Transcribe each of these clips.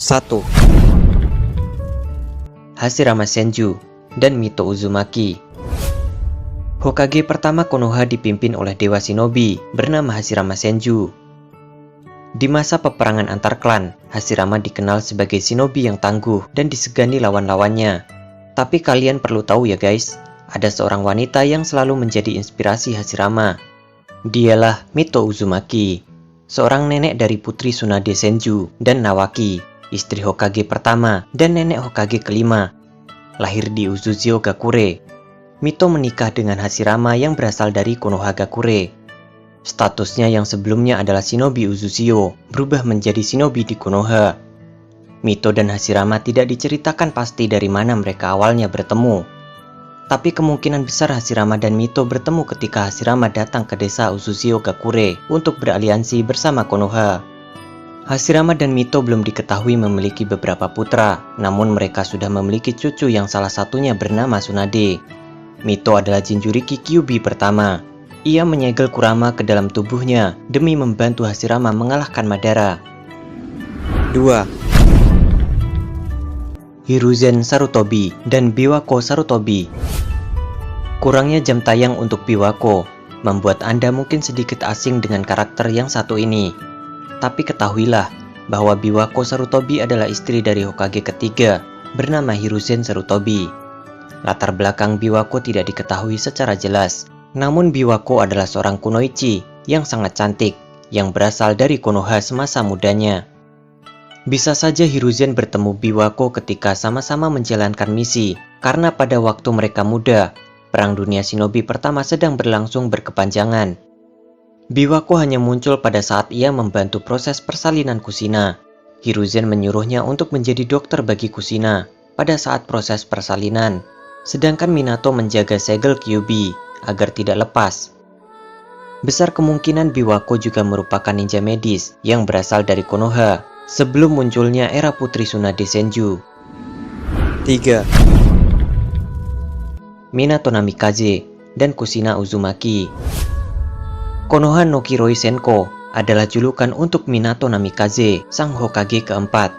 1. Hashirama Senju dan Mito Uzumaki. Hokage pertama Konoha dipimpin oleh dewa shinobi bernama Hashirama Senju. Di masa peperangan antar klan, Hashirama dikenal sebagai shinobi yang tangguh dan disegani lawan-lawannya. Tapi kalian perlu tahu ya guys, ada seorang wanita yang selalu menjadi inspirasi Hashirama. Dialah Mito Uzumaki, seorang nenek dari putri Tsunade Senju dan Nawaki, istri Hokage pertama dan nenek Hokage kelima. Lahir di Uzushio Gakure, Mito menikah dengan Hashirama yang berasal dari Konohagakure. Statusnya yang sebelumnya adalah shinobi Uzushio berubah menjadi shinobi di Konoha. Mito dan Hashirama tidak diceritakan pasti dari mana mereka awalnya bertemu. Tapi kemungkinan besar Hashirama dan Mito bertemu ketika Hashirama datang ke desa Uzushio Gakure untuk beraliansi bersama Konoha. Hashirama dan Mito belum diketahui memiliki beberapa putra, namun mereka sudah memiliki cucu yang salah satunya bernama Tsunade. Mito adalah Jinchuriki Kyuubi pertama. Ia menyegel Kurama ke dalam tubuhnya demi membantu Hashirama mengalahkan Madara. 2. Hiruzen Sarutobi dan Biwako Sarutobi. Kurangnya jam tayang untuk Biwako membuat Anda mungkin sedikit asing dengan karakter yang satu ini. Tapi ketahuilah bahwa Biwako Sarutobi adalah istri dari Hokage ketiga bernama Hiruzen Sarutobi. Latar belakang Biwako tidak diketahui secara jelas. Namun Biwako adalah seorang kunoichi yang sangat cantik yang berasal dari Konoha semasa mudanya. Bisa saja Hiruzen bertemu Biwako ketika sama-sama menjalankan misi, karena pada waktu mereka muda, Perang Dunia Shinobi pertama sedang berlangsung berkepanjangan. Biwako hanya muncul pada saat ia membantu proses persalinan Kushina. Hiruzen menyuruhnya untuk menjadi dokter bagi Kushina pada saat proses persalinan, sedangkan Minato menjaga segel Kyuubi agar tidak lepas. Besar kemungkinan Biwako juga merupakan ninja medis yang berasal dari Konoha sebelum munculnya era putri Tsunade Senju. 3. Minato Namikaze dan Kushina Uzumaki. Konoha no Kiroi Senko adalah julukan untuk Minato Namikaze, sang Hokage keempat.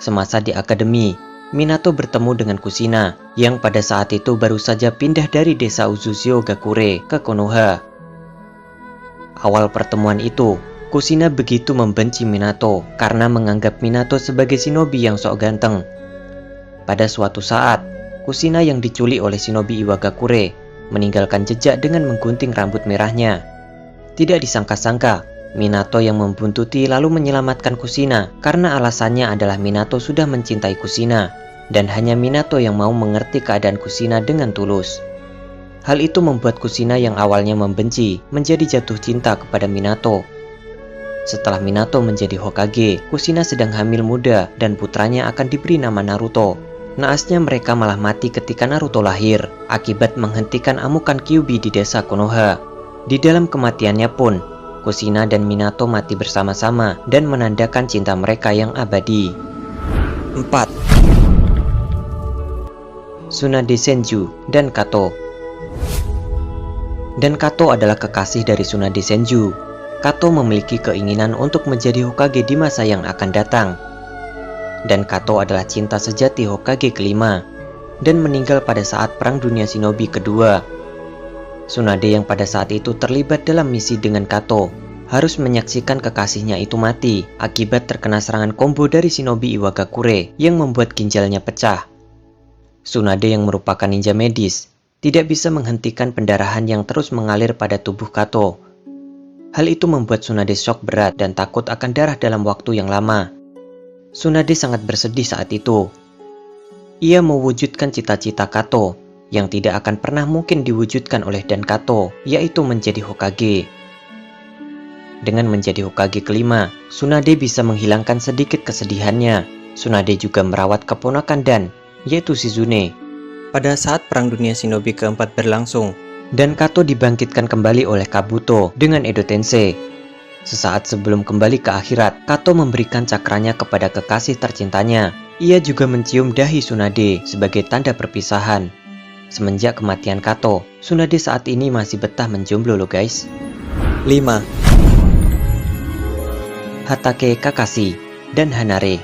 Semasa di akademi, Minato bertemu dengan Kushina yang pada saat itu baru saja pindah dari desa Uzushio Gakure ke Konoha. Awal pertemuan itu, Kushina begitu membenci Minato karena menganggap Minato sebagai shinobi yang sok ganteng. Pada suatu saat, Kushina yang diculik oleh shinobi Iwagakure meninggalkan jejak dengan menggunting rambut merahnya. Tidak disangka-sangka, Minato yang membuntuti lalu menyelamatkan Kushina karena alasannya adalah Minato sudah mencintai Kushina dan hanya Minato yang mau mengerti keadaan Kushina dengan tulus. Hal itu membuat Kushina yang awalnya membenci menjadi jatuh cinta kepada Minato. Setelah Minato menjadi Hokage, Kushina sedang hamil muda dan putranya akan diberi nama Naruto. Naasnya mereka malah mati ketika Naruto lahir akibat menghentikan amukan Kyuubi di desa Konoha. Di dalam kematiannya pun, Kushina dan Minato mati bersama-sama dan menandakan cinta mereka yang abadi. 4. Tsunade Senju dan Kato. Dan Kato adalah kekasih dari Tsunade Senju. Kato memiliki keinginan untuk menjadi Hokage di masa yang akan datang. Dan Kato adalah cinta sejati Hokage kelima dan meninggal pada saat Perang Dunia Shinobi kedua. Tsunade yang pada saat itu terlibat dalam misi dengan Kato harus menyaksikan kekasihnya itu mati akibat terkena serangan combo dari shinobi Iwagakure yang membuat ginjalnya pecah. Tsunade yang merupakan ninja medis tidak bisa menghentikan pendarahan yang terus mengalir pada tubuh Kato. Hal itu membuat Tsunade shock berat dan takut akan darah dalam waktu yang lama. Tsunade sangat bersedih saat itu. Ia mewujudkan cita-cita Kato yang tidak akan pernah mungkin diwujudkan oleh Dan Kato, yaitu menjadi Hokage. Dengan menjadi Hokage kelima, Tsunade bisa menghilangkan sedikit kesedihannya. Tsunade juga merawat keponakan Dan, yaitu Shizune. Pada saat Perang Dunia Shinobi keempat berlangsung, Dan Kato dibangkitkan kembali oleh Kabuto dengan Edo Tensei. Sesaat sebelum kembali ke akhirat, Kato memberikan cakranya kepada kekasih tercintanya. Ia juga mencium dahi Tsunade sebagai tanda perpisahan. Semenjak kematian Kato, Tsunade saat ini masih betah menjomblo loh guys. 5. Hatake Kakashi dan Hanare.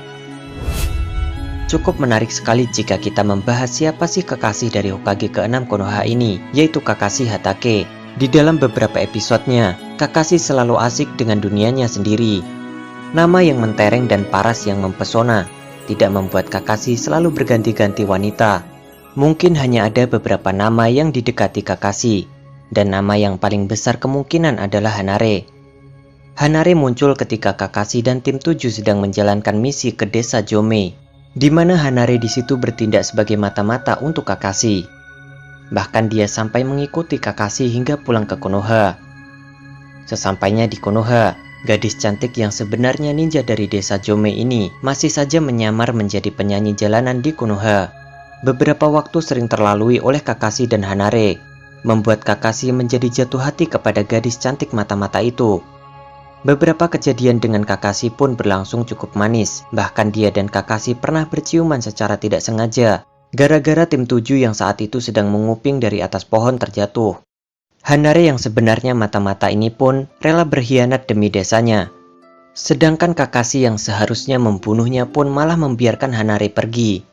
Cukup menarik sekali jika kita membahas siapa sih kekasih dari Hokage ke-6 Konoha ini, yaitu Kakashi Hatake. Di dalam beberapa episodenya, Kakashi selalu asik dengan dunianya sendiri. Nama yang mentereng dan paras yang mempesona tidak membuat Kakashi selalu berganti-ganti wanita. Mungkin hanya ada beberapa nama yang didekati Kakashi, dan nama yang paling besar kemungkinan adalah Hanare. Hanare muncul ketika Kakashi dan tim 7 sedang menjalankan misi ke desa Jome, di mana Hanare di situ bertindak sebagai mata-mata untuk Kakashi. Bahkan dia sampai mengikuti Kakashi hingga pulang ke Konoha. Sesampainya di Konoha, gadis cantik yang sebenarnya ninja dari desa Jome ini masih saja menyamar menjadi penyanyi jalanan di Konoha. Beberapa waktu sering terlalui oleh Kakashi dan Hanare, membuat Kakashi menjadi jatuh hati kepada gadis cantik mata-mata itu. Beberapa kejadian dengan Kakashi pun berlangsung cukup manis. Bahkan dia dan Kakashi pernah berciuman secara tidak sengaja, gara-gara tim 7 yang saat itu sedang menguping dari atas pohon terjatuh. Hanare yang sebenarnya mata-mata ini pun rela berkhianat demi desanya. Sedangkan Kakashi yang seharusnya membunuhnya pun malah membiarkan Hanare pergi.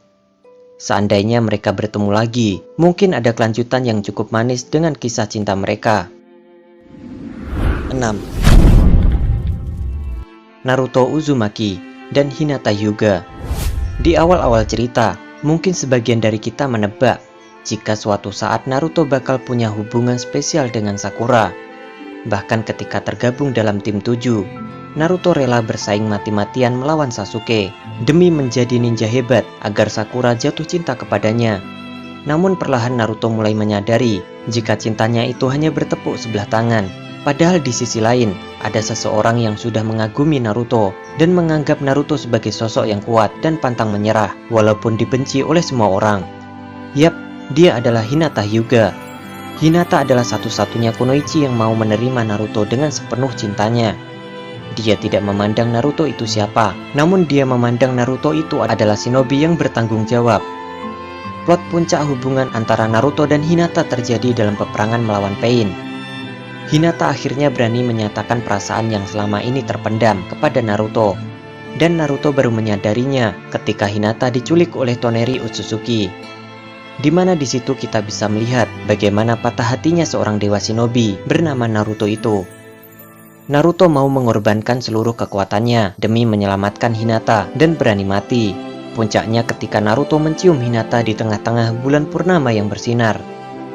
Seandainya mereka bertemu lagi, mungkin ada kelanjutan yang cukup manis dengan kisah cinta mereka. 6. Naruto Uzumaki dan Hinata Hyuga. Di awal-awal cerita, mungkin sebagian dari kita menebak jika suatu saat Naruto bakal punya hubungan spesial dengan Sakura. Bahkan ketika tergabung dalam tim 7, Naruto rela bersaing mati-matian melawan Sasuke demi menjadi ninja hebat agar Sakura jatuh cinta kepadanya. Namun perlahan Naruto mulai menyadari jika cintanya itu hanya bertepuk sebelah tangan. Padahal di sisi lain, ada seseorang yang sudah mengagumi Naruto dan menganggap Naruto sebagai sosok yang kuat dan pantang menyerah walaupun dibenci oleh semua orang. Yap, dia adalah Hinata Hyuga. Hinata adalah satu-satunya kunoichi yang mau menerima Naruto dengan sepenuh cintanya. Dia tidak memandang Naruto itu siapa, namun dia memandang Naruto itu adalah shinobi yang bertanggung jawab. Plot puncak hubungan antara Naruto dan Hinata terjadi dalam peperangan melawan Pain. Hinata akhirnya berani menyatakan perasaan yang selama ini terpendam kepada Naruto. Dan Naruto baru menyadarinya ketika Hinata diculik oleh Toneri Otsutsuki. Dimana di situ kita bisa melihat bagaimana patah hatinya seorang dewa shinobi bernama Naruto itu. Naruto mau mengorbankan seluruh kekuatannya demi menyelamatkan Hinata dan berani mati. Puncaknya ketika Naruto mencium Hinata di tengah-tengah bulan purnama yang bersinar.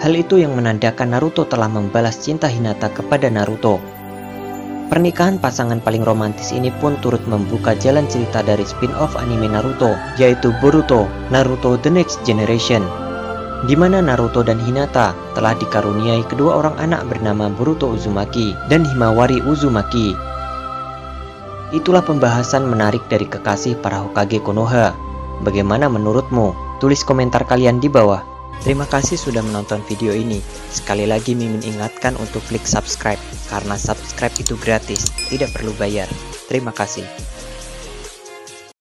Hal itu yang menandakan Naruto telah membalas cinta Hinata kepada Naruto. Pernikahan pasangan paling romantis ini pun turut membuka jalan cerita dari spin-off anime Naruto, yaitu Boruto, Naruto The Next Generation, di mana Naruto dan Hinata telah dikaruniai kedua orang anak bernama Boruto Uzumaki dan Himawari Uzumaki. Itulah pembahasan menarik dari kekasih para Hokage Konoha. Bagaimana menurutmu? Tulis komentar kalian di bawah. Terima kasih sudah menonton video ini. Sekali lagi Mimin ingatkan untuk klik subscribe, karena subscribe itu gratis, tidak perlu bayar. Terima kasih.